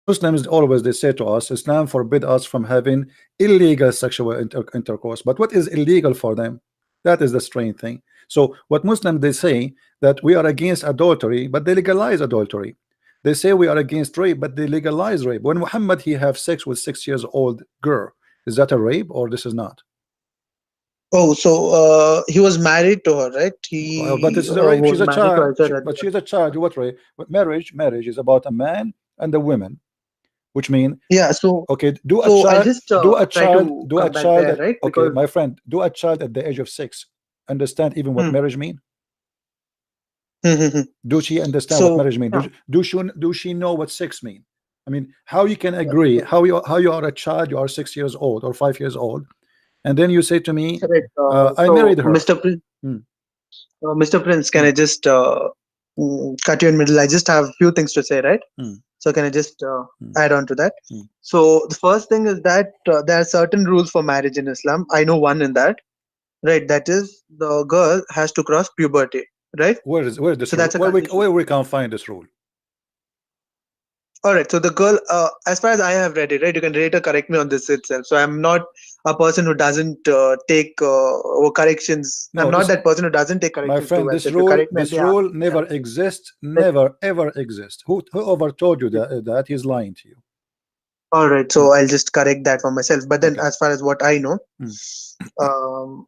Muslims always they say to us, Islam forbid us from having illegal sexual intercourse. But what is illegal for them? That is the strange thing. So what Muslims they say that we are against adultery, but they legalize adultery. They say we are against rape, but they legalize rape. When Muhammad he have sex with 6 years old girl, is that a rape or this is not? Oh, so he was married to her, right? But He this is a rape. was She's a married to child. her. So that, But she's a child. What rape? But marriage is about a man and a woman, which mean yeah. So okay, I'll just try to do a come back child there, at, right? okay, Because my friend, do a child at the age of 6 understand even what hmm, marriage mean? hmm, hmm, hmm. Do she understand what So marriage mean? yeah, Do she know what 6 mean? I mean, how you can agree? How you are a child? You are 6 years old or 5 years old, and then you say to me, right. I So married her. Hmm, Mr. Prince, can hmm, I just cut you in middle? I just have a few things to say, right? hmm, So can I just hmm, add on to that? hmm. So the first thing is that there are certain rules for marriage in Islam. I know one in that, right? That is the girl has to cross puberty, right? Where is this So rule? that's a condition. Where we can find this rule? All right. So the girl, as far as I have read it, right, you can rate or correct me on this itself. So I'm not a person who doesn't take corrections. I'm No, not this that person who doesn't take my corrections too friend, well. So if you correct me, I'll this be happy. rule Yeah. never exists, Like, never ever exists. Whoever told you that he's lying to you. all right. Hmm, So I'll just correct that for myself. But then, okay. as far as what I know, Hmm. um,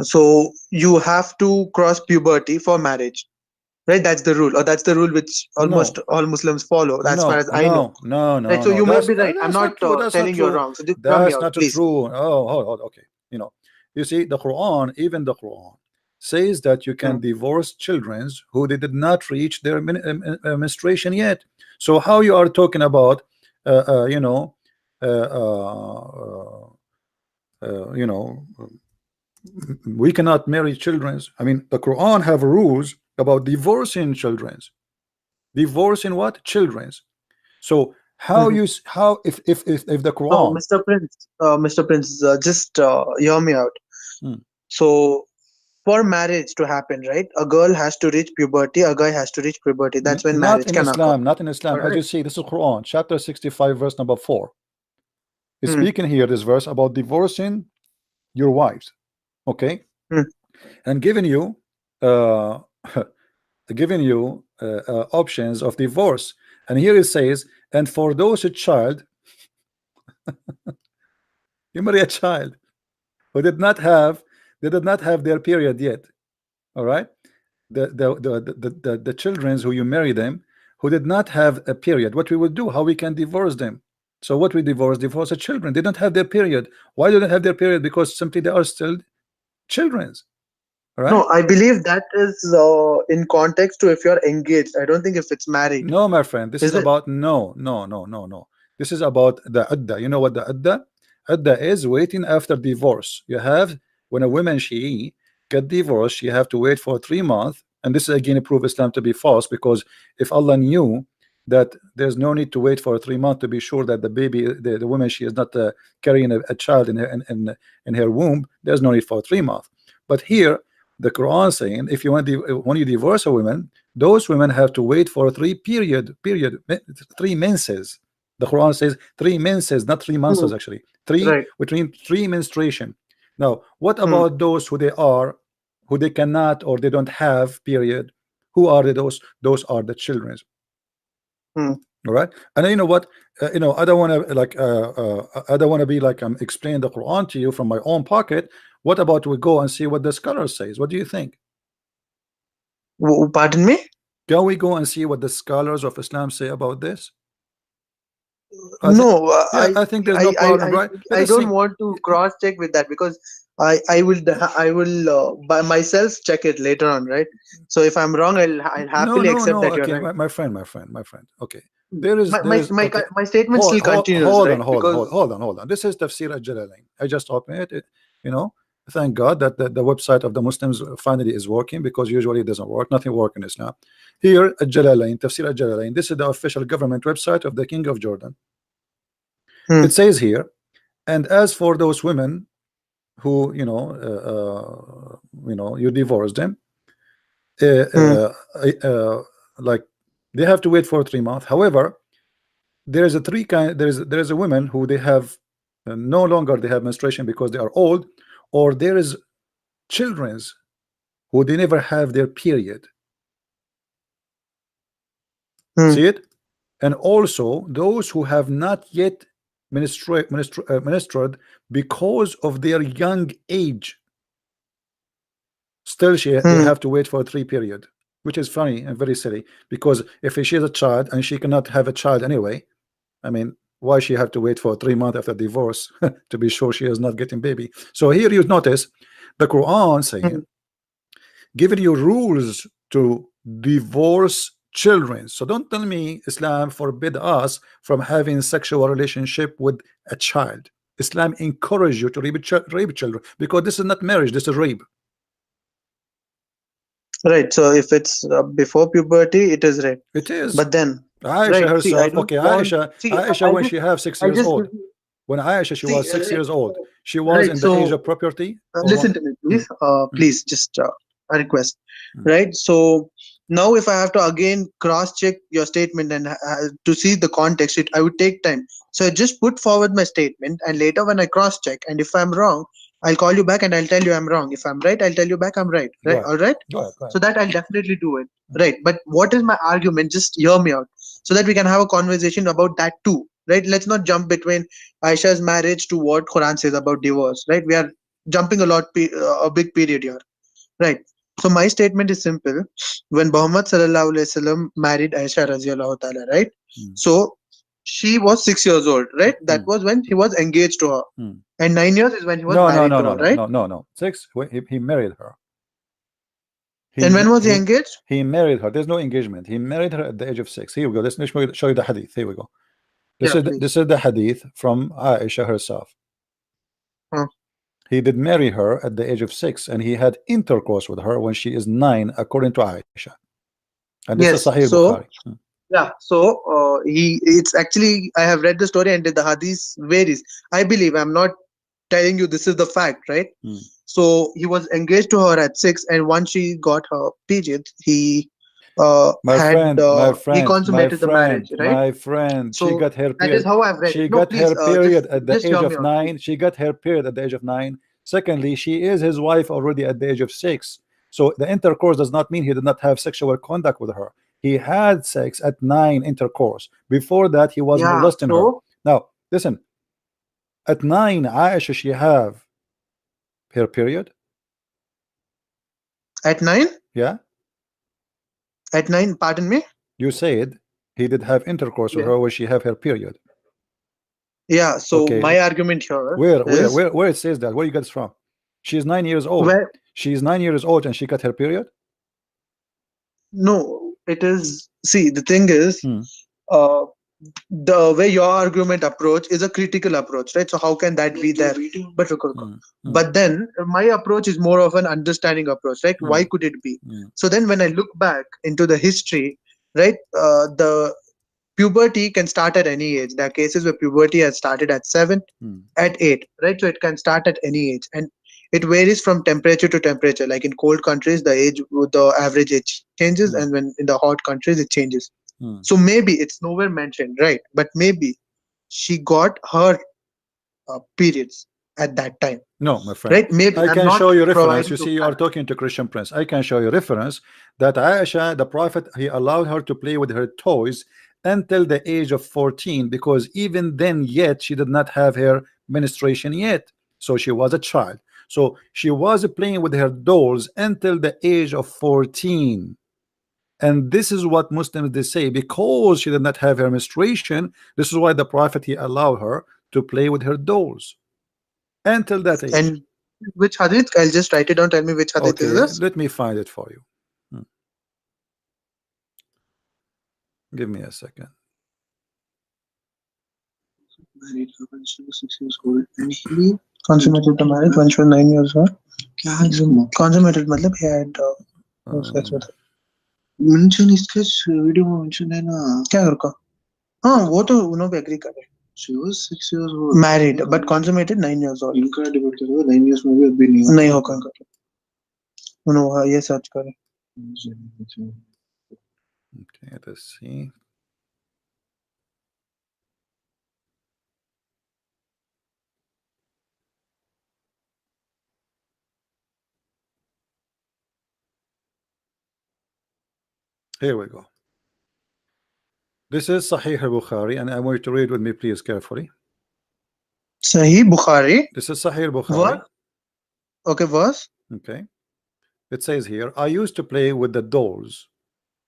so you have to cross puberty for marriage, right? That's the rule, or that's the rule which almost No, all Muslims follow. As far no, as I know, no, no, right? no, So no. you might be right. I'm That's not not true. That's not telling you're true. wrong. So just hear me That's out, not please. true. Oh, hold, okay. You see, the Quran, even the Quran, says that you can Hmm. divorce children who they did not reach their menstruation yet. So how you are talking about, uh, uh, you know, uh, uh, you know, we cannot marry children. I mean, the Quran have rules about divorcing children. Divorcing what? Children's. So how Mhm. you how if the So, Quran. Mr. Prince, just hear me out. Hmm. So, for marriage to happen, right, a girl has to reach puberty, a guy has to reach puberty. That's when Not marriage in can occur. Islam, not in All Islam. As right. you see, this is Quran, chapter 65, verse number 4. It's Hmm. speaking here, this verse, about divorcing your wives, okay, Hmm. and giving you uh giving you options of divorce. And here it says, and for those a child, you marry a child who did not have, they did not have their period yet. All right, the children who you marry them who did not have a period, what we will do, how we can divorce them. So what we divorce the children, they don't have their period. Why do they have their period? Because simply they are still children's. All right. No, I believe that is in context to if you're engaged. I don't think if it's married. No, my friend, this is Is it? about no. This is about the adda. You know what the adda is? Waiting after divorce. You have, when a woman she get divorced, she have to wait for 3 months. And this is again prove Islam to be false, because if Allah knew that there's no need to wait for 3 months to be sure that the baby, the woman, she is not carrying a child in in her womb, there's no need for 3 months. But here the Quran saying, if you want when you divorce a woman, those women have to wait for 3 menses. The Quran says 3 menses, not 3 months Hmm. actually. Three, Right. between 3 menstruation. Now, what Hmm. about those who they cannot or they don't have period? Who are those? Those are the children. Hmm. All right. And you know what? I don't want to I don't want to be like I'm explaining the Quran to you from my own pocket. What about we go and see what the scholar says? What do you think? Pardon me? Can we go and see what the scholars of Islam say about this? I think, No, yeah, I think there's no problem, right? Let I us don't see. want to cross check with that because I will by myself check it later on, right? So if I'm wrong, I'll No, happily no, accept no. that you're Okay, right. my friend. Okay, Hmm. there is. Okay, My statement still continues, right? Because hold on. This is Tafsir al-Jalalain. I just opened it. You know, thank God that the website of the Muslims finally is working, because usually it doesn't work. Nothing works in Islam. Here, al-Jalalain, Tafsir al-Jalalain. This is the official government website of the King of Jordan. hmm, It says here, and as for those women who you divorce them, uh, hmm, uh, like they have to wait for 3 months. However, there is a three kind. There is a women who they have no longer they have menstruation because they are old, or there is children's who they never have their period. Hmm. See it? And also those who have not yet menstruated because of their young age. Still, they Hmm. have to wait for a 3 period, which is funny and very silly. Because if she is a child and she cannot have a child anyway, I mean, why she have to wait for 3 months after divorce to be sure she is not getting baby? So here you notice the Quran Hmm. saying, giving you rules to divorce children. So don't tell me Islam forbid us from having sexual relationship with a child. Islam encourage you to rape children because this is not marriage, this is rape. Right. So if it's before puberty, it is right. It is. But then, Aisha right. See, I herself, don't okay, want. Aisha when she have six I years just old, when Aisha she see. was 6 years old, she was Right. in the age So of puberty or what? listen to me, Mm, please. mm, Please, just a request. mm. Right. So now, if I have to again cross-check your statement and to see the context, I would take time. So I just put forward my statement, and later when I cross-check, and if I'm wrong, I'll call you back and I'll tell you I'm wrong. If I'm right, I'll tell you back I'm right. Go Right. ahead. All right. Go ahead. Go ahead. So that I'll definitely do it. Mm, Right. But what is my argument? Just hear me out, so that we can have a conversation about that too. Right. Let's not jump between Aisha's marriage to what Quran says about divorce. Right. We are jumping a big period here. Right. So my statement is simple. When Muhammad sallallahu alaihi wasallam married Aisha radiallahu ta'ala, right? mm, So she was 6 years old, right? That mm, was when he was engaged to her. mm. And 9 years is when he was No, no, married no, to no, her, no, right? no, no, no. Six. He married her. And when was he He engaged? he married her. There's no engagement. He married her at the age of 6. Here we go. Let me show you the hadith. Here we go. Yeah, This please. is the hadith from Aisha herself. Huh. He did marry her at the age of 6, and he had intercourse with her when she is 9, according to Aisha. And this is Yes. Sahih Bukhari. So yeah. So it's actually I have read the story and the hadith varies. I believe I'm not telling you this is the fact, right? Hmm. So he was engaged to her at 6, and once she got her period, My friend, my he friend, my consummated the marriage, friend, right? my friend. She So got her that is period. how I've read it. She No, got please, her period at the just age hear me of out, please. 9. She got her period at the age of 9. Secondly, she is his wife already at the age of 6. So the intercourse does not mean he did not have sexual conduct with her. He had sex at 9 intercourse. Before that, he was Yeah. molesting her. So Now, listen. At 9, Aisha, she have her period. at 9, Yeah. pardon me. You said he did have intercourse with Yeah. her when she have her period. Yeah. So Okay. my argument here Where, where, is where, where it says that? Where you get it from? She's 9 years old. where She's 9 years old and she got her period. no, it is. See, the thing is, Hmm. uh, the way your argument approach is a critical approach, right? So how can that be there? But Hmm. Hmm. but then my approach is more of an understanding approach, right? Hmm. Why could it be? Hmm. So then when I look back into the history, right, the puberty can start at any age. There are cases where puberty has started at 7, Hmm. at 8, right? So it can start at any age, and it varies from temperature to temperature. Like in cold countries, the average age changes, and Hmm. when in the hot countries, it changes. Hmm. So maybe it's nowhere mentioned, right? But maybe she got her periods at that time, No, my friend. right? Maybe I I'm can not show you reference. providing You the see, you are fact. talking to Christian Prince. I can show you reference that Aisha, the Prophet, he allowed her to play with her toys until the age of 14, because even then, yet she did not have her menstruation yet. So she was a child. So she was playing with her dolls until the age of 14. And this is what Muslims they say, because she did not have her menstruation, this is why the Prophet he allowed her to play with her dolls until that age. And which hadith? I'll just write it down. Tell me which hadith is Okay, this. let me find it for you. Hmm. Give me a second. Married her when she was 6 years old, and he consummated the marriage when she was 9 years old. Consummated मतलब he had sex with her. Mention इसके video में mention है ना क्या कर का हाँ वो तो उन्होंने भी एग्री कर रहे she was 6 years old married but consummated 9 years old इनका डिबेट करो 9 years में भी अभी नहीं होगा इनका उन्होंने ये सर्च करें Okay, let's see. Here we go. This is Sahih al-Bukhari, and I want you to read with me, please, carefully. Sahih Bukhari. This is Sahih al-Bukhari. What? Okay, verse. Okay. It says here, I used to play with the dolls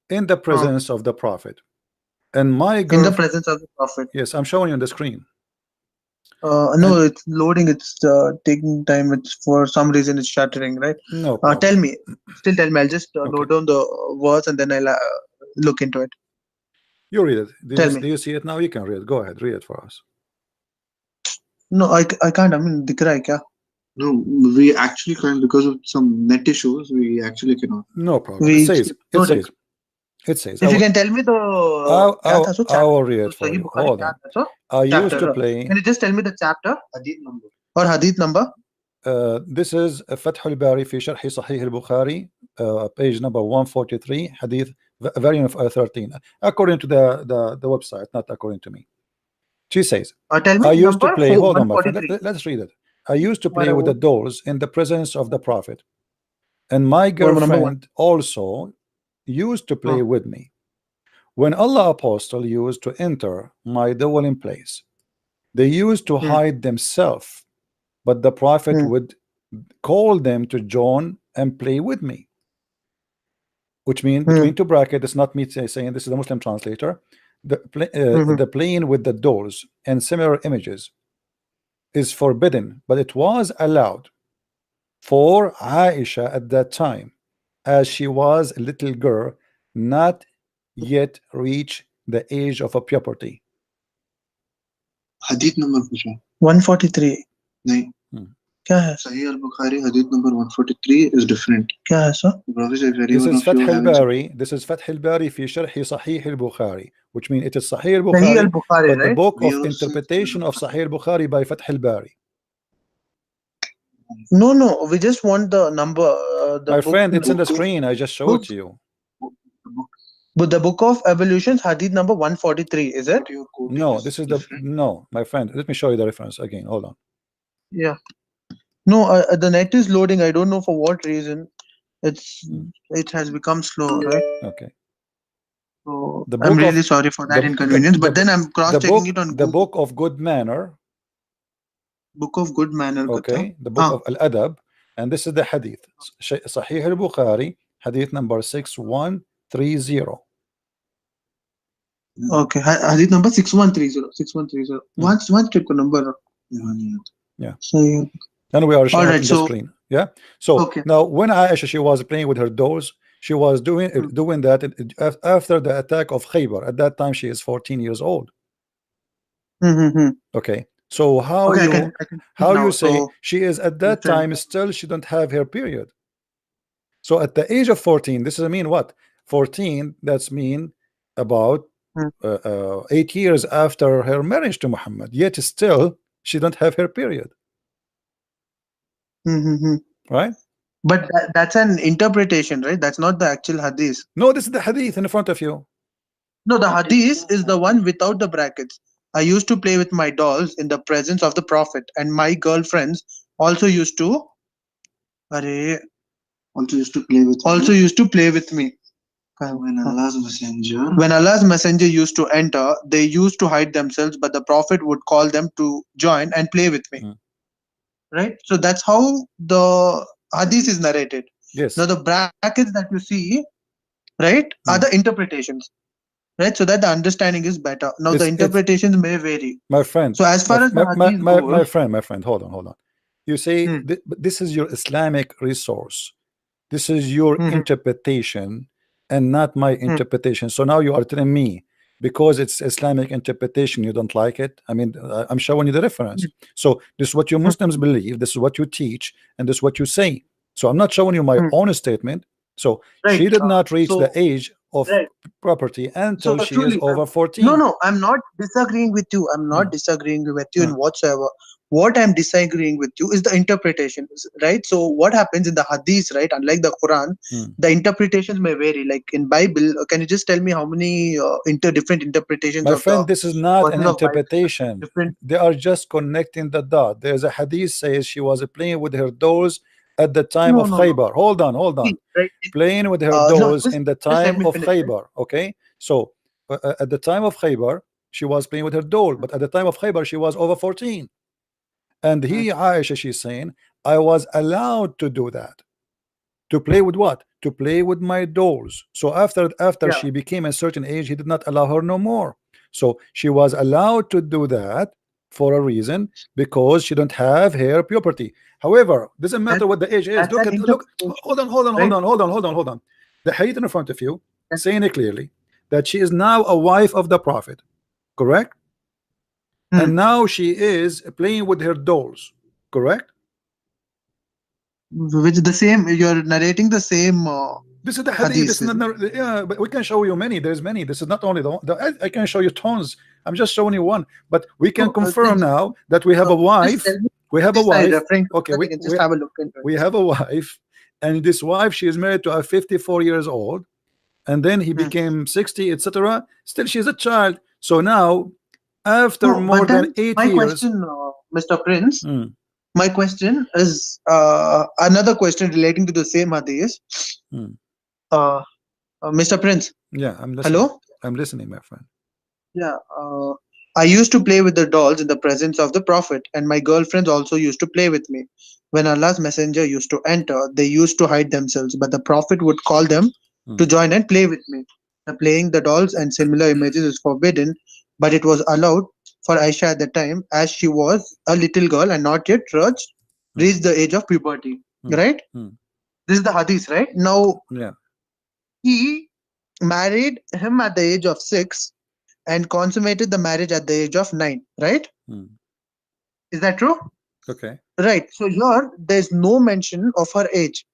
in the presence of the Prophet. And my girl... In the presence of the Prophet. Yes, I'm showing you on the screen. No, it's loading. It's taking time. It's for some reason it's shattering, right? No problem. Tell me. Still tell me. I'll just note down the words and then I'll look into it. You read it. Do you see it now? You can read it. Go ahead. Read it for us. No, I can't. I mean, dikh raha hai kya? No, we actually can't because of some net issues. We actually cannot. No problem. It says. If you can tell me the I will read it for you. Hold on. I used to play. Can you just tell me the chapter? Hadith number. Or hadith number? This is Fath al-Bari fi Sharh Sahih al-Bukhari, page number 143, hadith variant 13, according to the website, not according to me. She says, tell me I used to play. Hold on, my friend. Let's read it. I used to play with the dolls in the presence of the Prophet, and my girlfriend also used to play with me. When Allah Apostle used to enter my dwelling place, they used to hide themselves, but the Prophet would call them to join and play with me. Which means, between two brackets, it's not me saying, this is the Muslim translator, the playing with the dolls and similar images is forbidden, but it was allowed for Aisha at that time, as she was a little girl, not yet reached the age of a puberty. Hadith number 143. No. क्या है? Sahih al-Bukhari hadith number 143 is different. क्या है sir? This is Fath al-Bari. This is Fath al-Bari fi Sharh Sahih al-Bukhari, which means it is Sahih al-Bukhari, but right? the book of interpretation of Sahih al-Bukhari by Fath al-Bari. No, we just want the number. My friend, it's in the screen. I just showed it to you. But the book of evolutions, hadith number 143, is it? No, this is no, my friend. Let me show you the reference again. Hold on. Yeah. No, the net is loading. I don't know for what reason. It has become slow, right? Okay. So I'm really sorry for that inconvenience. But then I'm cross-checking it on the book of good manner. Book of good manner. Okay. The book of Al-Adab, and this is the hadith. Sahih al-Bukhari, hadith number 6130. Okay, hadith number 6130. 6130. One check number. Yeah. So, and we are showing the screen. Yeah. So now, when Aisha, she was playing with her dolls, she was doing that after the attack of Khaybar. At that time, she is 14 years old. Okay. So how you say she is at that time still she don't have her period? So at the age of 14, this is mean what? 14. That's mean about 8 years after her marriage to Muhammad. Yet still she don't have her period. Right? But that's an interpretation, right? That's not the actual hadith. No, this is the hadith in front of you. No, the hadith is the one without the brackets. I used to play with my dolls in the presence of the Prophet, and my girlfriends also used to play with me. When Allah's messenger used to enter, they used to hide themselves, but the Prophet would call them to join and play with me. Right? So that's how the hadith is narrated. Yes. Now the brackets that you see, right, are the interpretations. Right, so that the understanding is better. Now the interpretations may vary. My friend. So as far as the hadith goes, my friend, hold on. You say this is your Islamic resource. This is your interpretation and not my interpretation. So now you are telling me because it's Islamic interpretation you don't like it. I mean, I'm showing you the reference. So this is what you Muslims believe. This is what you teach, and this is what you say. So I'm not showing you my own statement. So she did not reach the age of property until she is over 14. No, I'm not disagreeing with you. I'm not disagreeing with you in whatsoever. What I'm disagreeing with you is the interpretation, right? So what happens in the hadith, right? Unlike the Quran, the interpretations may vary. Like in Bible, can you just tell me how many different interpretations? My friend, this is not an interpretation. They are just connecting the dot. There's a hadith says she was playing with her dolls at the time No, of no, no. Khaybar. Hold on, hold on. See, right? Playing with her No, dolls just in the let time me of finish. Right? Khaybar. Okay, so at the time of Khaybar, she was playing with her doll, but at the time of Khaybar, she was over 14. And he, Aisha, she's saying, I was allowed to do that. To play with what? To play with my dolls. So after Yeah. she became a certain age, he did not allow her no more. So she was allowed to do that for a reason, because she don't have her puberty. However, doesn't matter That, what the age is. that's Look an at look. interpretation, Hold on, hold on, hold right? on, hold on, hold on, hold on. The hadith in front of you That- saying it clearly that she is now a wife of the Prophet, correct? Hmm. And now she is playing with her dolls, correct? Which the same, you're narrating the same This is the hadith. hadith. This is not, yeah, but we can show you many. There's many. This is not only I can show you tons. I'm just showing you one. But we can No, confirm just, now that we have a just tell wife. me We have a this I'm wife. referring to, Okay, so that I can just have a look into it. we have a wife, and this wife, she is married to a 54 years old, and then he Hmm. became 60, etc. Still, she's a child. So now, after No, more but than then 8 my years, question, Mr. Prince, hmm, my question is another question relating to the same hadith. hmm, Uh, Mr. Prince, yeah, I'm listening. hello? I'm listening, my friend. Yeah. I used to play with the dolls in the presence of the Prophet, and my girlfriends also used to play with me. When Allah's messenger used to enter, they used to hide themselves, but the Prophet would call them to Hmm, join and play with me. The playing the dolls and similar images is forbidden, but it was allowed for Aisha at the time, as she was a little girl and not yet hmm, reached the age of puberty. hmm, Right? hmm, This is the hadith, right? Now, yeah, he married him at the age of 6 and consummated the marriage at the age of 9, right? hmm, Is that true? okay. Right. So here there's no mention of her age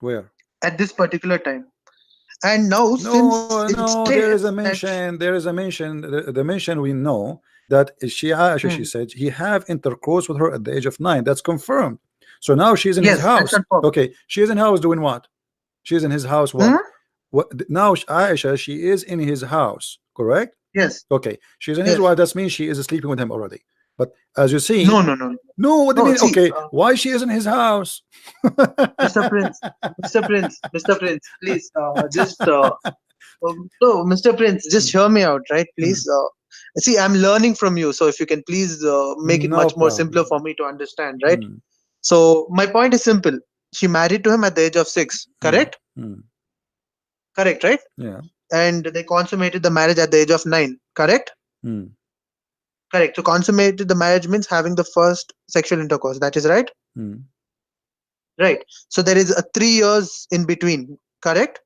Where? at this particular time. And now, since No, it no, there is states a that mention. There is a mention. The mention we know that she Aisha, she Hmm. said he have intercourse with her at the age of 9. That's confirmed. So now she's in his Yes, that's house. confirmed. Okay, she is in house doing what? She's in his house. Hmm? What? What? Now Aisha, she is in his house. Correct? Yes, Okay, she's in his yes. wife. That means she is sleeping with him already. But as you No, see, no, no, no. What do you no. mean? See, Okay, why she is in his house? Mr. Prince, Mr. Prince, please, just no, Mr. Prince, just hear me out, right? Hmm, Please. See, I'm learning from you, so if you can please make it no much more simpler problem. for me to understand, right? Hmm, So my point is simple. She married to him at the age of 6, hmm, correct? hmm, Correct, right? yeah. And they consummated the marriage at the age of 9, correct? Hmm, Correct. So consummated the marriage means having the first sexual intercourse. That is right? hmm. Right. So there is a 3 years in between, correct?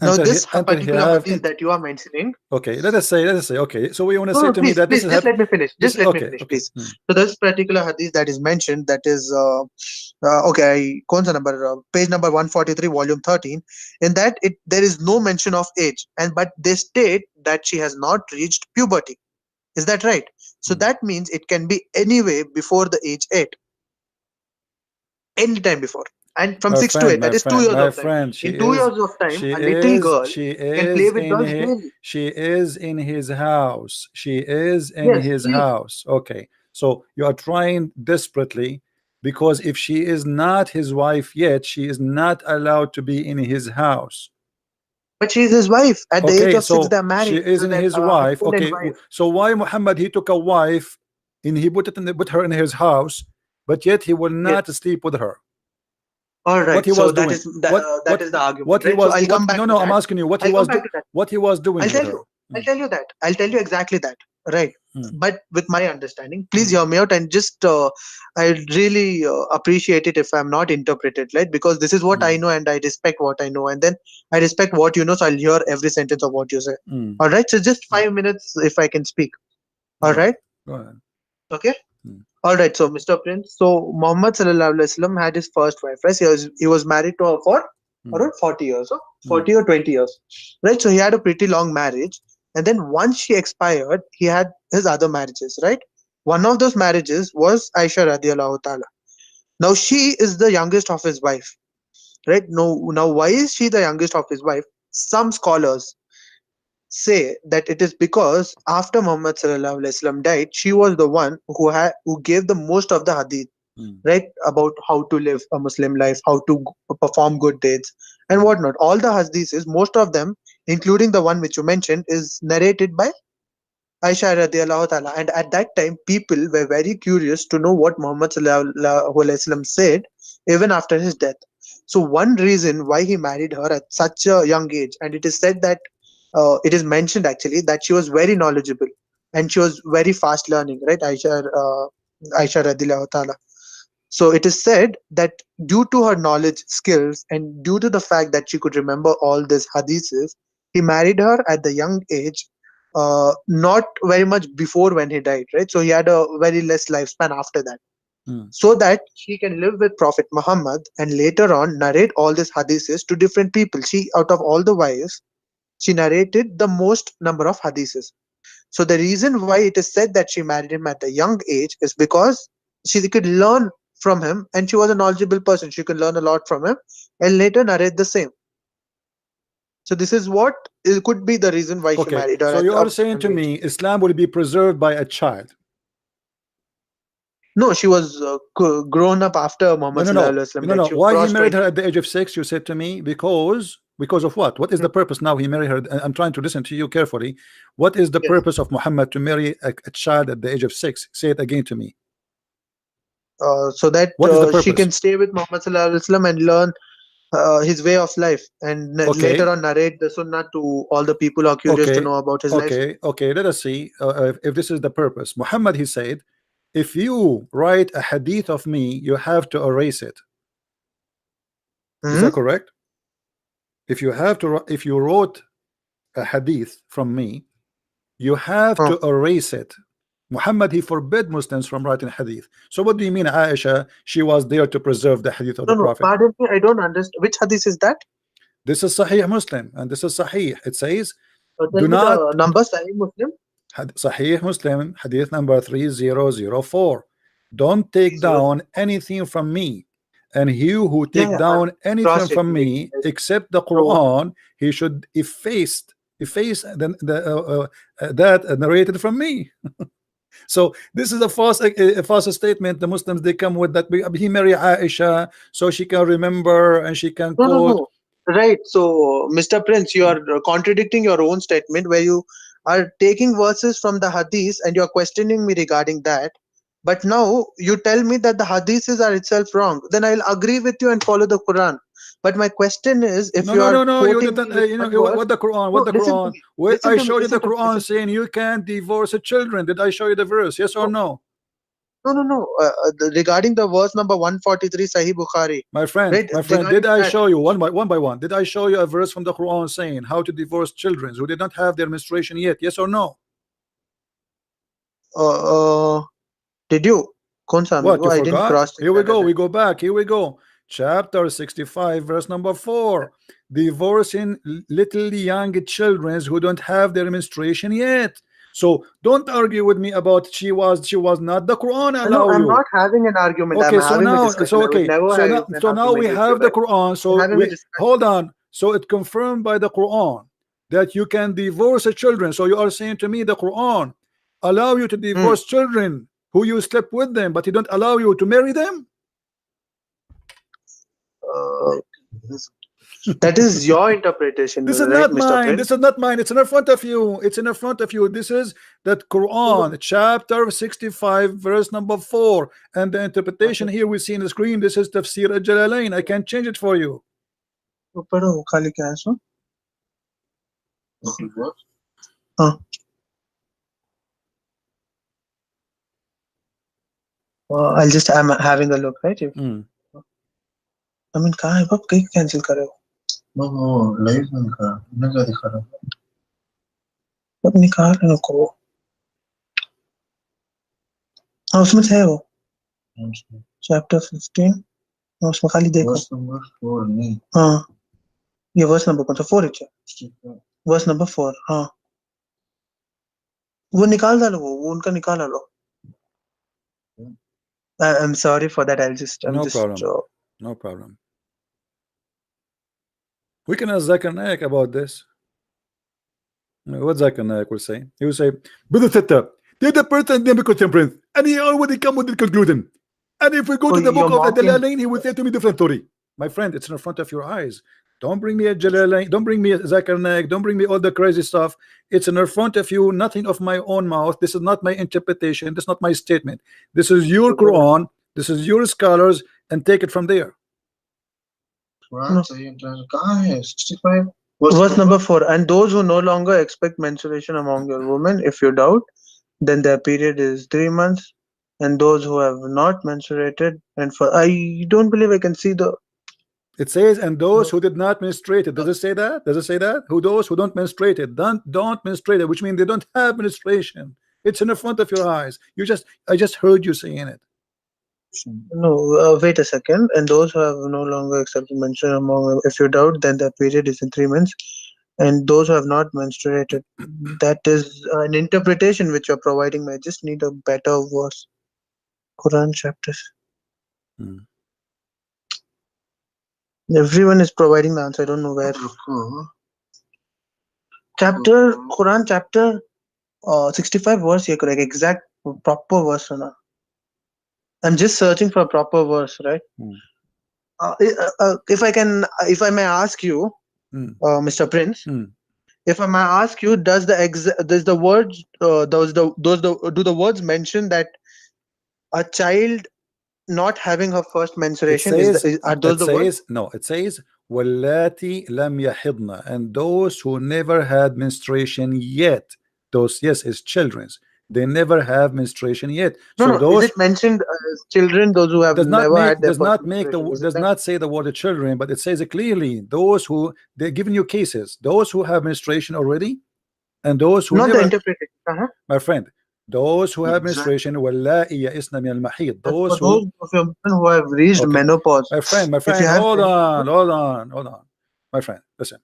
Now this Until he particular have hadith that you are mentioning. okay, let us say okay, so we want to No, say no, to me please, that this please, is just let me finish. this Just let me okay, finish, okay. please. So this particular hadith that is mentioned, that is, okay, kaun sa number, page number 143, volume 13. In that, there is no mention of age, but they state that she has not reached puberty. Is that right? So Hmm. that means it can be anyway before the age 8, any time before. And from 6 to 8, that is 2 years My of time. friend, In 2 years of time, a little girl she can play is with in dolls daily. she is in his house. She is in Yes, his please. house. Okay, so you are trying desperately, because if she is not his wife yet, she is not allowed to be in his house. But she's his wife. At the age Okay, of 6, so they're she married. is So in that his wife. husband and Okay, wife. so why Muhammad, he took a wife and he put her in his house, but yet he will Yes. not sleep with her? All What right. he So was that doing? is that is the argument, What he right? So was? I'll come What? back No, to no. I'm that. asking you what he I'll come was back to that. what he was doing I'll with tell her. you. I'll tell you that. I'll tell you exactly that. Right. Mm, But with my understanding, please hear me out and just I really appreciate it if I'm not interpreted, right? Because this is what I mm, know and I respect what I know, and then I respect what you know. So I'll hear every sentence of what you say. mm, All right. So just mm. 5 minutes if I can speak. All Go ahead. right. Go ahead. Okay. Mm, All right. So Mr. Prince. So Muhammad Sallallahu Alaihi Wasallam had his first wife, right? He was married to her for mm, around 40 years, so mm, 40 or 20 years, right? So he had a pretty long marriage, and then once she expired, he had his other marriages, right? One of those marriages was Aisha radiallahu ta'ala. Now she is the youngest of his wife, right? Now why is she the youngest of his wife? Some scholars say that it is because after Muhammad sallallahu alaihi wasallam died, she was the one who gave the most of the hadith. right? About how to live a Muslim life, how to perform good deeds, and whatnot. All the hadiths, most of them, including the one which you mentioned, is narrated by Aisha radiallahu ta'ala. And at that time, people were very curious to know what Muhammad sallallahu alaihi wasallam said even after his death. So one reason why he married her at such a young age, and it is said that it is mentioned actually that she was very knowledgeable and she was very fast learning, right? Aisha radiallahu ta'ala. So it is said that due to her knowledge, skills, and due to the fact that she could remember all these hadiths, he married her at the young age, not very much before when he died, right? So he had a very less lifespan after that, so that he can live with Prophet Muhammad and later on narrate all these hadiths to different people. She, out of all the wives, she narrated the most number of hadiths. So the reason why it is said that she married him at a young age is because she could learn from him and she was a knowledgeable person. She could learn a lot from him and later narrate the same. So this is what it could be the reason why she Okay, married her so at you a are saying to young age. me Islam will be preserved by a child? No, she was grown up after No, Muhammad no, sallallahu no, alaihi wasallam. no, Like no. she Why he crossed married 20. her at the age of 6? You said to me because of what? What is the purpose now he married her? I'm trying to listen to you carefully. What is the Yes. purpose of Muhammad to marry a child at the age of 6? Say it again to me. So that What is the she purpose? can stay with Muhammad sallallahu alaihi wasallam and learn his way of life, and later Okay, on narrate the sunnah to all the people who are curious to okay, know about his life. okay. Let us see if this is the purpose. Muhammad, he said, if you write a hadith of me, you have to erase it. Is Hmm. that correct? If you wrote a hadith from me, you have Oh. to erase it. Muhammad, he forbid Muslims from writing hadith. So what do you mean Aisha, she was there to preserve the hadith of No, the no, Prophet? pardon me, I don't understand. Which hadith is that? This is Sahih Muslim and this is Sahih. It says, Tell do me not, the number, Sahih Muslim. Sahih Muslim, hadith number 3004. Don't take 30. down anything from me, and he who Yeah, take yeah, I'm down anything from cross-checking it. me Yes. except the So, Quran, he should efface that narrated from me. So this is a false statement. The Muslims, they come with that he marry Aisha so she can remember and she can no, no, quote. no. Right. So, Mr. Prince, you are contradicting your own statement where you are taking verses from the hadith and you are questioning me regarding that. But now you tell me that the hadiths are itself wrong. Then I'll agree with you and follow the Quran. But my question is, if No, you no, no, are no. You quoting me didn't. with You know one verse, what the Quran? What no, the listen to Quran? me. Wait, Listen I to me. showed you the Listen to me. Quran Listen to me. saying you can't divorce children. Did I show you the verse? Yes or No, no? no, no, no. Regarding the verse number 143, Sahih Bukhari, My friend, right? my friend, did Regarding I that, show you one by one? Did I show you a verse from the Quran saying how to divorce children who did not have their menstruation yet? Yes or no? uh, uh, did you? कौन सा What, amigo? you I didn't forgot? cross check Here we that. go. We go back. Here we go. Chapter 65, verse number 4. Divorcing little young children who don't have their menstruation yet. So don't argue with me about she was not. The Quran No, allow I'm you. not having an argument. I'm Okay, so having a now, discussion. I would never have an so now we argument with you have the guys. Quran. I'm So having a we discussion. hold on. So it confirmed by the Quran that you can divorce children. So you are saying to me the Quran allow you to Hmm. divorce children who you slept with them, but he don't allow you to marry them? Uh, that is your interpretation, This is right, not Mr. mine. Prince? This is not mine. It's in front of you. It's in front of you. This is that Quran, chapter 65, verse number 4. And the interpretation here we see in the screen. This is Tafsir al-Jalalain. I can change it for you. तो पढ़ो खाली क्या है सो हाँ I'll just I'm having a look right I mean कहाँ है बाप कहीं कैंसिल करे हो वो लाइव में दिखा रहा अब निकाल नको हाँ उसमें से है वो चैप्टर 15 हाँ उसमें खाली देखो हाँ ये वर्स नंबर कौन सा 4 है वर्स नंबर 4 हाँ वो निकाल डालो वो उनका निकाल डालो I'm sorry for that No problem. No problem. We can ask Zakir Naik about this. What Zakir Naik will say? He will say, Brother Teta, the other person never contemporary, and he already come with the conclusion. And if we go Oh, to the book you're of the mocking. Jalalain, he will say to me different story. My friend, it's in front of your eyes. Don't bring me a Jalalain, don't bring me a Zakarnak, don't bring me all the crazy stuff. It's in front of you, nothing of my own mouth. This is not my interpretation, this is not my statement. This is your Quran, this is your scholars, and take it from there. No. 65. Verse number 4. And those who no longer expect menstruation among your women, if you doubt, then their period is 3 months. And those who have not menstruated, and for I don't believe I can see the. It says, and those who did not menstruate it. Does it say that? Does it say that? Who those who don't menstruate it, don't menstruate it, which means they don't have menstruation. It's in the front of your eyes. I just heard you saying it. No, wait a second. And those who have no longer accepted menstruation among, if you doubt, then their period is in 3 months. And those who have not menstruated, that is an interpretation which you're providing me. I just need a better verse. Quran chapters. Everyone is providing the answer. I don't know where. Chapter, Quran chapter 65 verse. Yeah, correct. Exact proper verse. Or I'm just searching for a proper verse, right? If I may ask you, Mr. Prince, if I may ask you, does the words do the words mention that a child not having her first menstruation are those the words? No, it says wallati lam yahidna, and those who never had menstruation yet. Those, yes, is children's. They never have menstruation yet. No, so no, those is it mentioned as children, those who have never had their first menstruation? does not say the word children, but it says it clearly. Those who, they're giving you cases, those who have menstruation already, and those who not never. the interpretation. My friend, those who have menstruation, wallahi ya'isna min al-mahid. Those of your women who have reached menopause. My friend, hold on. My friend, listen.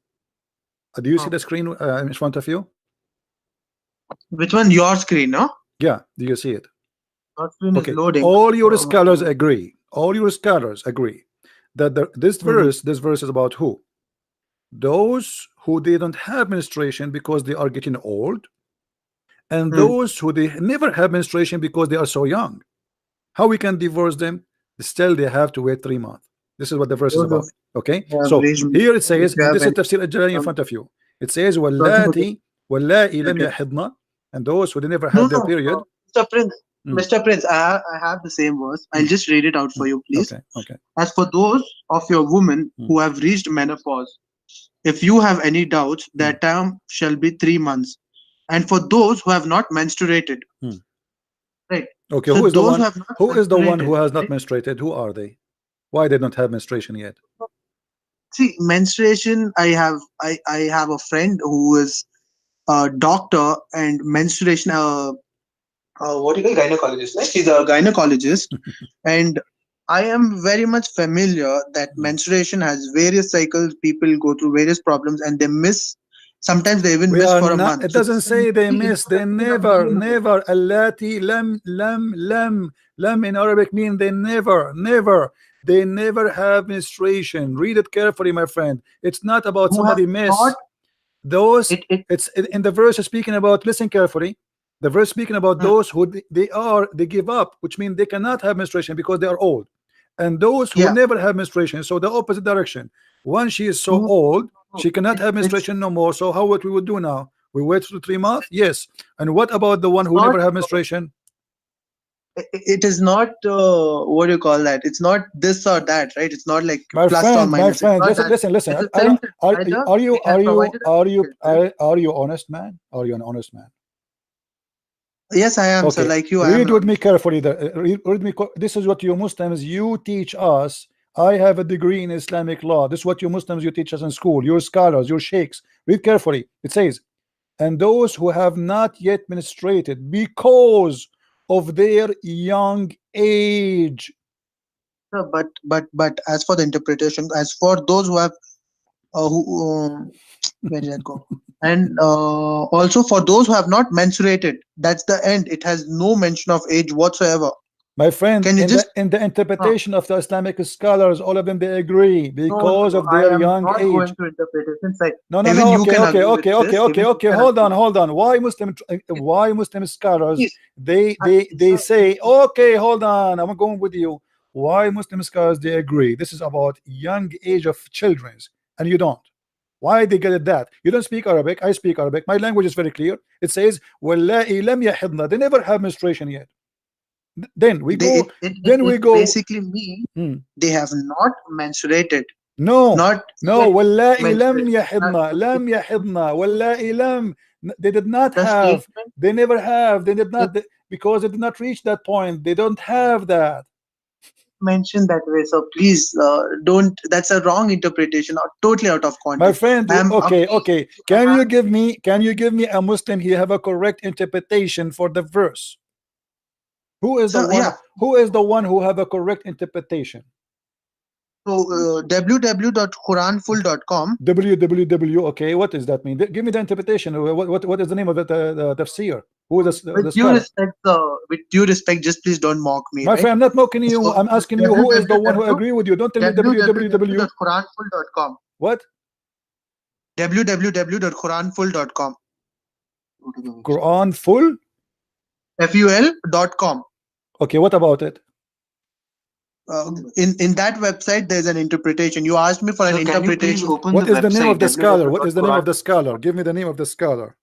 Do you see the screen in front of you? Which one? Your screen, no? Yeah, do you see it? Your screen is loading. All your scholars agree. All your scholars agree that this verse is about who? Those who they don't have menstruation because they are getting old, and those who they never have menstruation because they are so young. How we can divorce them? Still they have to wait 3 months. This is what the verse is about. Okay, so here it says, and this is Tafsir al-Jalalain in front of you. It says wallati lam yahidna, and those who they never had their period. Mr. Prince, I have the same verse. I'll just read it out for you, please. Okay. As for those of your women who have reached menopause, if you have any doubts, their term shall be 3 months. And for those who have not menstruated, right? Okay, so who is the one who has not menstruated? Who are they? Why they don't have menstruation yet? See, menstruation. I have a friend who is a doctor and menstruation. What do you call gynecologist? Right? She's a gynecologist, and I am very much familiar that menstruation has various cycles. People go through various problems, and they miss. Sometimes they even miss for a month. It doesn't say they miss. They never. Allati lam in Arabic mean they never. They never have menstruation. Read it carefully, my friend. It's not about somebody miss. Those it's in the verse speaking about. Listen carefully. The verse speaking about those who they give up, which means they cannot have menstruation because they are old, and those who never have menstruation. So the opposite direction. Once she is so old, she cannot have menstruation no more. So what we would do now? We wait for 3 months. Yes. And what about the one who never have menstruation? It is not what do you call that? It's not this or that, right? It's not like plus or minus. My friend, listen. Are you honest, man? Are you an honest man? Yes, I am. Okay. So like you, read with me carefully. Read me. This is what you Muslims you teach us. I have a degree in Islamic law. This is what you Muslims you teach us in school. Your scholars, your sheikhs. Read carefully. It says, and those who have not yet menstruated because of their young age. But as for the interpretation, as for those who have where did that go? And also for those who have not menstruated, that's the end. It has no mention of age whatsoever. My friend, in the interpretation of the Islamic scholars, all of them they agree because of their young age. No. Okay. Hold on. Why Muslim scholars they say, okay, hold on, I'm going with you. why Muslim scholars they agree this is about young age of children's and you don't. Why they get it that you don't speak Arabic? I speak Arabic. My language is very clear. It says wallahi lam yahidna. They never have menstruation yet. Then we go. Then we go. Basically mean they have not menstruated. No, not no. Wallahi lam menstruate. yahidna. Lam yahidna. Wallahi lam. They did not The have. statement- They never have. They did not because they did not reach that point. They don't have that. Mention that way, so please don't. That's a wrong interpretation or totally out of context. My friend, okay, okay. Can you give me a Muslim here have a correct interpretation for the verse? Who is the one? Yeah. Who is the one who have a correct interpretation? So www.quranfull.com. www. Okay, what does that mean? Give me the interpretation. What is the name of the tafsir? Who is the With due scholar? respect, with due respect, just please don't mock me. My right? friend, I'm not mocking you. So, I'm asking you who is the one who agree with you. Don't tell me www. www.quranfull.com. What? www.quranfull.com. Quran full? FUL.com. Okay, what about it? In that website, there's an interpretation. You asked me for an interpretation. What is the name of the scholar? What is the name of the scholar? Give me the name of the scholar.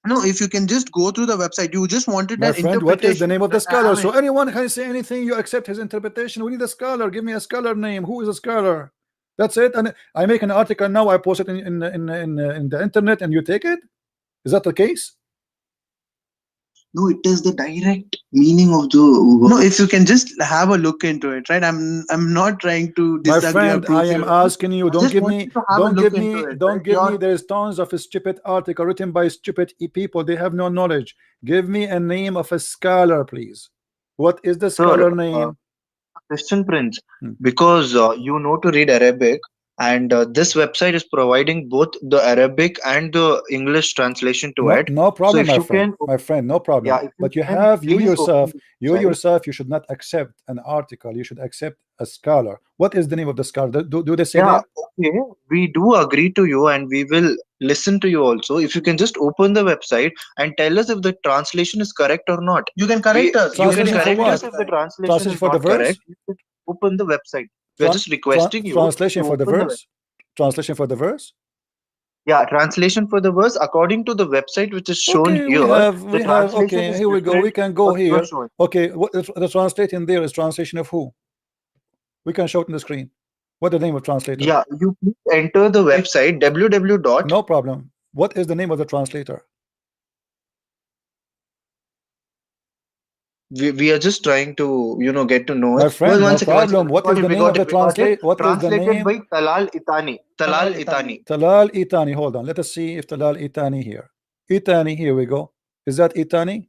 No, if you can just go through the website, you just wanted My an friend, interpretation. what is the name of the I scholar? So haven't. anyone can say anything, you accept his interpretation. We need a scholar. Give me a scholar name. Who is a scholar? That's it. And I make an article now. I post it in the internet, and you take it. Is that the case? No, it is the direct meaning of the No, if you can just have a look into it, right? I'm not trying to My disagree. friend, I am asking you. Don't give me. Don't give me. Don't give me. There's tons of stupid article written by stupid people. They have no knowledge. Give me a name of a scholar, please. What is the scholar name? Christian Prince, because you know to read Arabic, and this website is providing both the Arabic and the English translation to it. No problem, so my friend. My friend, no problem. Yeah, but you have you yourself. You should not accept an article. You should accept a scholar. What is the name of the scholar? Do they say that? Okay, we do agree to you, and we will listen to you also. If you can just open the website and tell us if the translation is correct or not. You can correct us. You can Translation for correct what? us if the translation Translation is for the not verse? correct. You can open the website. We are just requesting you. Translation to for the open verse. Translation for the verse. Yeah, translation for the verse according to the website which is shown Okay, here. we have. Okay, here we go. We can go here. Okay, what the translating there is translation of who? We can show it on the screen. What the name of translator? Yeah, you please enter the website www. No problem. What is the name of the translator? We are just trying to get to know My it. friend, no second, problem. What is the name of the translate? What is the name? Translated by Talal Itani. Talal Itani. Talal Itani. Hold on. Let us see if Talal Itani here. Itani. Here we go. Is that Itani?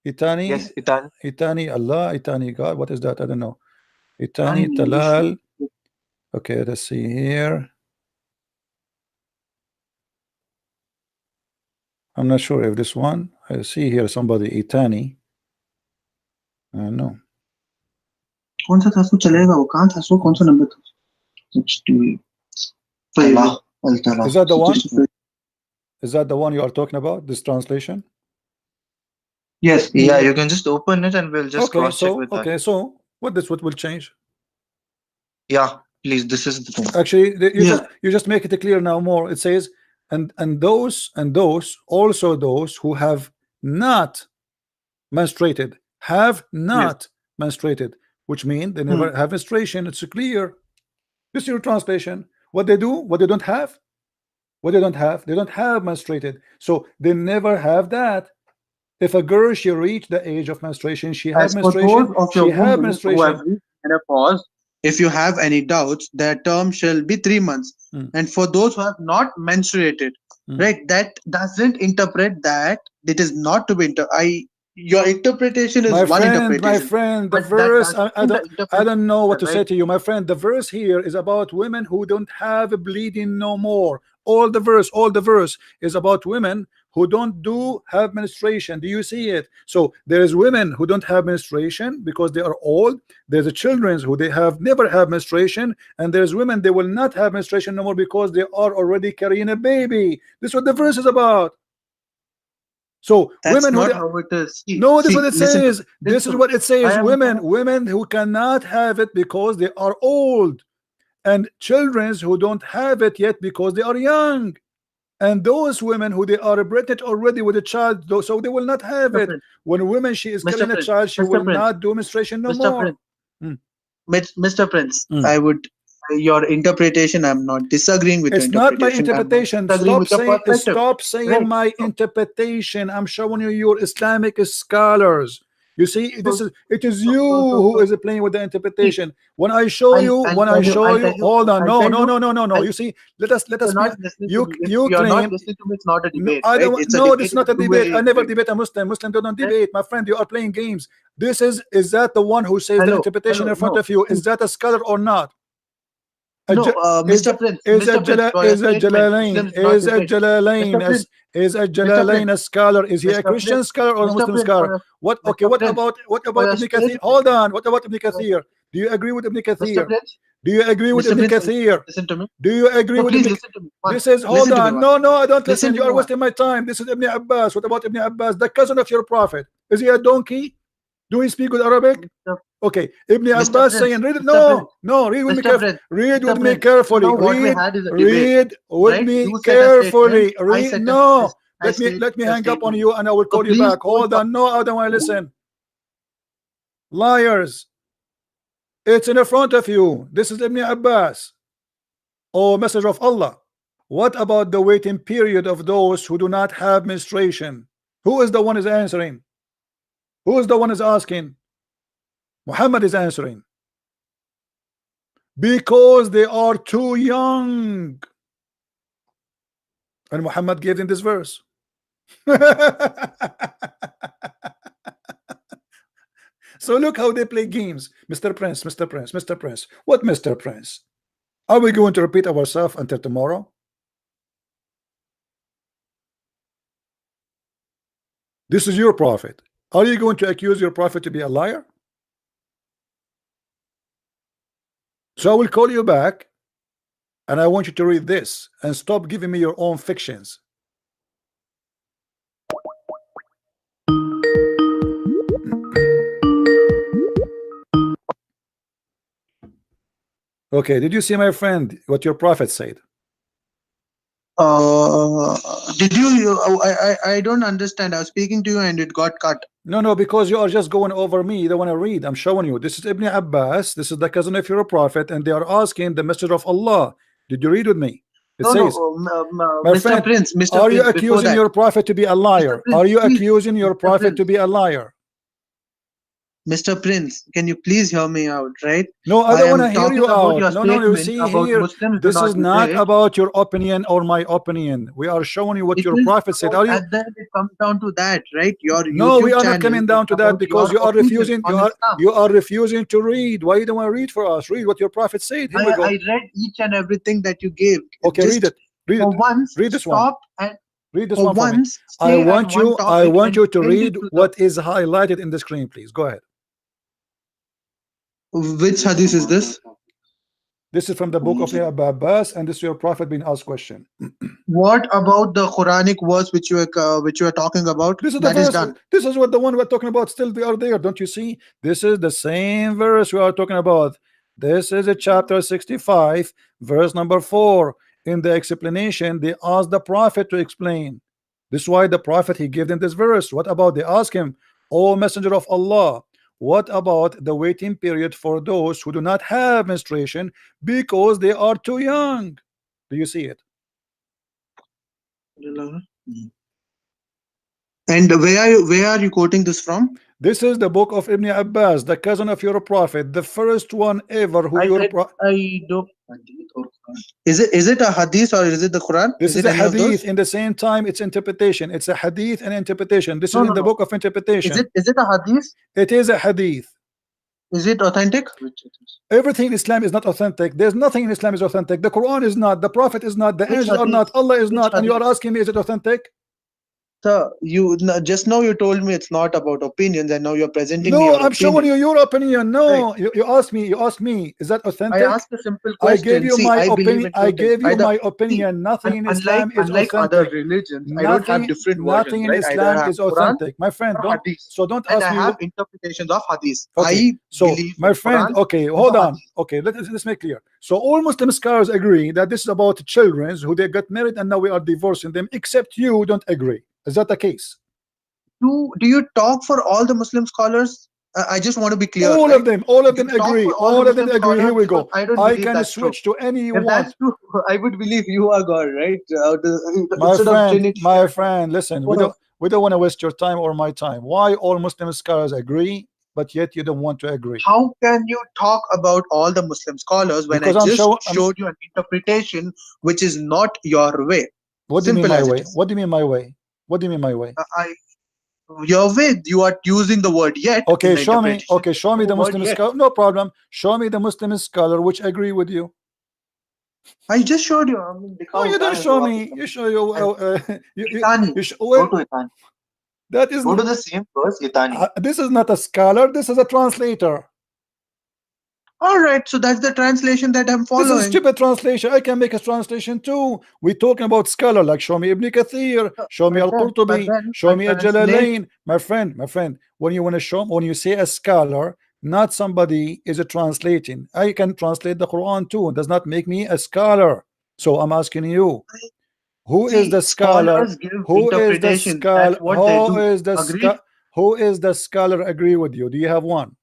Itani. Yes, Itani. Itani. Allah. Itani. God. What is that? I don't know. Itani. Talal. Okay. Let's see here. I'm not sure if this one. I see here somebody Itani. No. कौन सा था सो चलेगा वो कहाँ था सो कौन सा number था Is that the one? Is that the one you are talking about? This translation? Yes. Yeah, you can just open it and we'll just okay. cross check So with that. okay. So what will change? Yeah, please. This is the thing. Actually, you just make it clear now more. It says and those also those who have not menstruated have not menstruated, which means they never have menstruation. It's clear. This is your translation. What they do, what they don't have, they don't have menstruated, so they never have that. If a girl she reached the age of menstruation, she has menstruation. She have menstruation. If you have any doubts, that term shall be 3 months. And for those who have not menstruated, right, that doesn't interpret that it is not to be your interpretation is interpretation. My friend, the verse, I don't know what to say to you, my friend. The verse here is about women who don't have bleeding no more. All the verse is about women who don't have menstruation. Do you see it? So there is women who don't have menstruation because they are old. There's the children who they have never have menstruation, and there's women they will not have menstruation no more because they are already carrying a baby. This is what the verse is about. So That's women not who how it is. no, this is See, what it listen to says. me. This Listen is to what me. it says. I am Women who cannot have it because they are old, and children who don't have it yet because they are young, and those women who they are pregnant already with a child, so they will not have Mr. it. Prince. When a woman she is Mr. carrying a Prince. child, she Mr. will Prince. not do menstruation no Mr. more. Prince. Mr. Prince, Mm. I would your interpretation. I'm not disagreeing with It's your not my interpretation. interpretation. I'm not disagreeing with your perspective. Stop saying Right. my interpretation. I'm showing you your Islamic scholars. You see, it is you who is playing with the interpretation. When I show you, hold on, no. You see, let us You're be. not listening to me. If You you're not claim. listening to me, it's not a No, debate. I Right? don't. It's a No, debate. this is not a It's a debate. two-way I never thing. debate a Muslim. Muslim don't Right? debate, my friend. You are playing games. This is that the one who says the Hello, interpretation in front no. of you? Is that a scholar or not? No, Mr. Prince. Mr. Prince, for a statement, Muslims not different. Mr. Prince, Is a Mr. Jalalain a Prince, scholar? Is he a Mr. Christian Prince, scholar or a Mr. Muslim Prince, scholar? What? Okay. Mr. What Prince, about for a Ibn Kathir? statement, Hold on. What about Ibn for a- Kathir? Do you agree with Ibn Mr. Kathir? Prince, Do you agree with Mr. Ibn Prince, Kathir? listen to me. Do you agree No, with please Ibn? listen to me. One. This is hold Listen to me on. one. No, I don't Listen listen. to You me are one. wasting my time. This is Ibn Abbas. What about Ibn Abbas, the cousin of your prophet? Is he a donkey? Do he speak with Arabic? Mr. Okay, Ibn Mr. Abbas Prince, saying, read it. Mr. Prince, No, read with me Mr. carefully. Prince, Read Mr. with me Prince. carefully. Now what we had is a debate. Read with Right? me You said a carefully. statement. I Read. said No, I said let me a hang up on statement. you and I will So call you please back. Hold on. No, I don't want to listen. Liars. It's in front of you. This is Ibn Abbas. Oh, Messenger of Allah. What about the waiting period of those who do not have menstruation? Who is the one is answering? Who is the one is asking? Muhammad is answering. Because they are too young. And Muhammad gave them this verse. So look how they play games. Mr. Prince, Mr. Prince, Mr. Prince. What Mr. Prince? Are we going to repeat ourselves until tomorrow? This is your prophet. Are you going to accuse your prophet to be a liar? So I will call you back and I want you to read this and stop giving me your own fictions. Okay, did you see, my friend, what your prophet said? Did you? I don't understand. I was speaking to you and it got cut. No, because you are just going over me. You don't want to read. I'm showing you. This is Ibn Abbas. This is the cousin of your prophet, and they are asking the Messenger of Allah. Did you read with me? It says, my Mr. friend, Prince, Mr. are you Prince, before accusing that, your prophet to be a liar? Prince, Are you please, accusing your Mr. prophet to Prince. be a liar? Mr. Prince, can you please hear me out, right? No, I don't want to am hear talking you about out. your No, you statement see about here, Muslims do this is not not debate. about your opinion or my opinion. We are showing you what It your is prophet said. Are you? at the end it comes down to that, right? Your No, we YouTube are not channel coming is down to that about because your you are opinion refusing. on Islam. You are refusing to read. Why you don't want to read for us? Read what your prophet said. Here we go. I read each and everything that you gave. Okay, Just read it. Read for it. once, Read this one. stop and Read this for one for me. once I stay want at one you. topic I want and you to end read it to what is highlighted in the screen, please. Go ahead. Which hadith is this? This is from the book of Abbas, and this is your prophet being asked question. What about the Quranic verse which you are talking about? This is the That is verse. done. This is what the one we're talking about. Still, they are there. Don't you see? This is the same verse we are talking about. This is a chapter 65, verse number 4. In the explanation, they asked the prophet to explain. This is why the prophet he gave them this verse. What about? They ask him, "O Messenger of Allah, what about the waiting period for those who do not have menstruation because they are too young?" Do you see it? And where are you quoting this from? This is the book of Ibn Abbas, the cousin of your prophet, the first one ever who your prophet. I don't. Is it a hadith or is it the Quran? This is it a any of those? hadith. In the same time, it's interpretation. It's a hadith and interpretation. This is in the book of interpretation. Is it a hadith? It is a hadith. Is it authentic? Everything in Islam is not authentic. There's nothing in Islam is authentic. The Quran is not. The Prophet is not. The Which angels are hadith? not. Allah is Which not. And you hadith? are asking me, is it authentic? Sir, just now you told me it's not about opinions, and now you're presenting me No, your I'm showing opinion. you your opinion. Right. No, you asked me. You asked me. Is that I authentic? asked a simple I gave question. you See, my I believe opinion. in I two things. gave you Either my see, opinion. Nothing in unlike Islam is other authentic. religions, I don't have Nothing, different versions, nothing in right? Either I Islam have is Quran authentic, my friend. or Don't Hadith, don't and ask I me. have interpretations of Hadith. Okay, I so believe my in friend. Quran Okay, and hold the on. Hadith. Okay, let's make clear. So all Muslim scholars agree that this is about children who they got married and now we are divorcing them. Except you don't agree. Is that the case? Do you talk for all the Muslim scholars? I just want to be clear, All of right? them, all of Do them you talk agree. for all the All of them Muslim agree. Here scholars? we Because go. I don't I believe can that's true. switch to any you If that's want. true, I would believe you are God, right? My Instead of friend, Trinity. my friend, listen, What else? we don't want to waste your time or my time. Why all Muslim scholars agree, but yet you don't want to agree? How can you talk about all the Muslim scholars when I Because I'm just sure. showed you an interpretation which is not your way? What do you mean Simple my as it way? is. What do you mean my way? What do you mean my way? Your way, you are using the word yet in Okay, the show me. interpretation. Okay, show me The the word Muslim yet. scholar. No problem. Show me the Muslim scholar which agree with you. I just showed you. I mean, No, you दिखाओ don't क्या है show वो me. You show you. Itani. You show, Go well, to Itani. that is Go to the same verse, Itani. this is not a scholar. This is a translator. All right, so that's the translation that I'm This is following. stupid translation. I can make a translation too. We're talking about scholar, like show me Ibn Kathir, show me But Al-Qurtubi, then show a me translate. Al-Jalalain. My friend, when you want to show, when you say a scholar, not somebody is a translating. I can translate the Quran too. It does not make me a scholar. So I'm asking you, who is See, the scholar? scholars give Who is the interpretations. scholar? That's what they do. Agreed? Who is the scholar agree with you? Do you have one?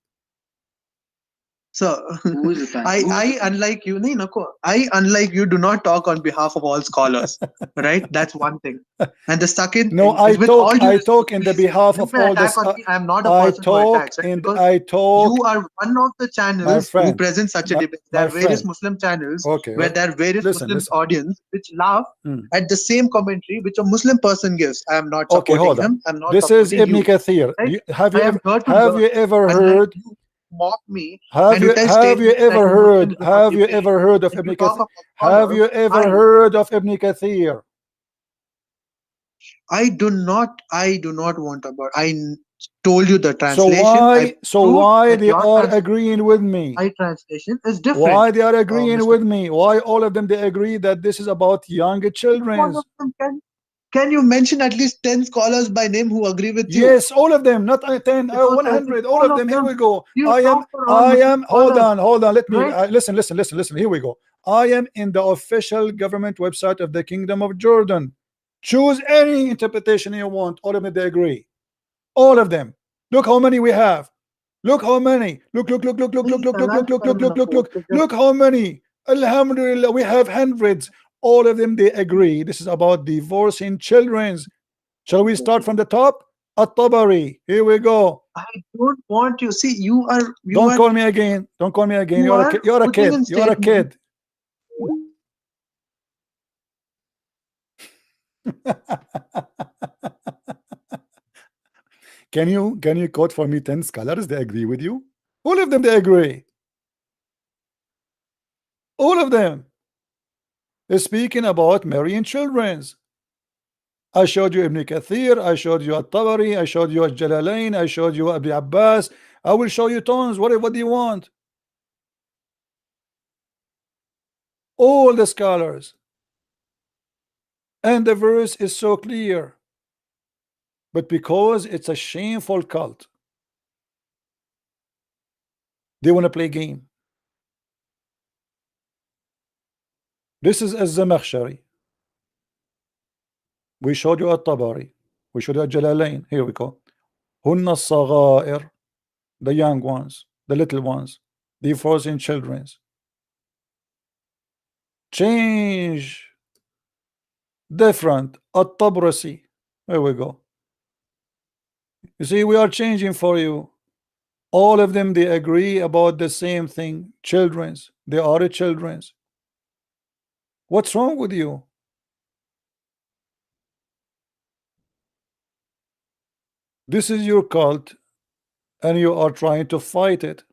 So Who is Itani? I unlike you, nahi, nako. I unlike you do not talk on behalf of all scholars, right? That's one thing. And the second No, thing is with all due I respect, talk in the please, behalf when of you all attack this. on me, I am not a I person who talk attacks, right? and Because I talk, you are one of the my channels who friend, present such a debate. There my are various friend. Muslim channels Okay, where there are various listen, Muslim listen. audience which laugh Hmm. at the same commentary which a Muslim person gives. I am not Okay, supporting hold on. him. I'm not This is supporting Ibn you, Kathir. right? Have I you am ever here to learn, heard? unlike you mock me Have and you you tell statements that you Muslims do not have you debate ever heard of and Ibn you talk Kathir? about Have scholars. you ever heard of Ibn Kathir? I do not want about. Told you the So translation. I proved why that they your are translation, agreeing with me? my translation is different, Why they are agreeing Mr. with me? Why all of them they agree that this is about young One children? of them can you mention at least 10 scholars by name who agree with you? Yes, all of them, not 10, Because I think 100, all all of of them. Here them. we go. You talk for all Muslim Hold scholars, on. Let me, right? listen. Here we go. I am in the official government website of the Kingdom of Jordan. Choose any interpretation you want. All of them, they agree. All of them. Look how many we have. Look how many. Look how many. Alhamdulillah, we have hundreds. All of them, they agree. This is about divorcing children. Shall we start from the top? At-Tabari. Here we go. I don't want you. See, you Don't are call me again. Don't call me again. you are You're a putting kid. in You're a statements. kid. Can you quote for me 10 scholars they agree with you? All of them they agree. All of them. They're speaking about marrying children. I showed you Ibn Kathir, I showed you At-Tabari, I showed you Al-Jalalain, I showed you Abu Abbas. I will show you tons. What do you want? All the scholars. And the verse is so clear. But because it's a shameful cult, they want to play game. This is Az-Zamakhshari. We showed you At-Tabari. We showed you Al-Jalalain. Here we go. Hunna Saghair, the young ones, the little ones, the frozen children. Change different. At-Tabrasi. Here we go. You see, we are changing for you. All of them, they agree about the same thing. Children's. They are children's. What's wrong with you? This is your cult, and you are trying to fight it.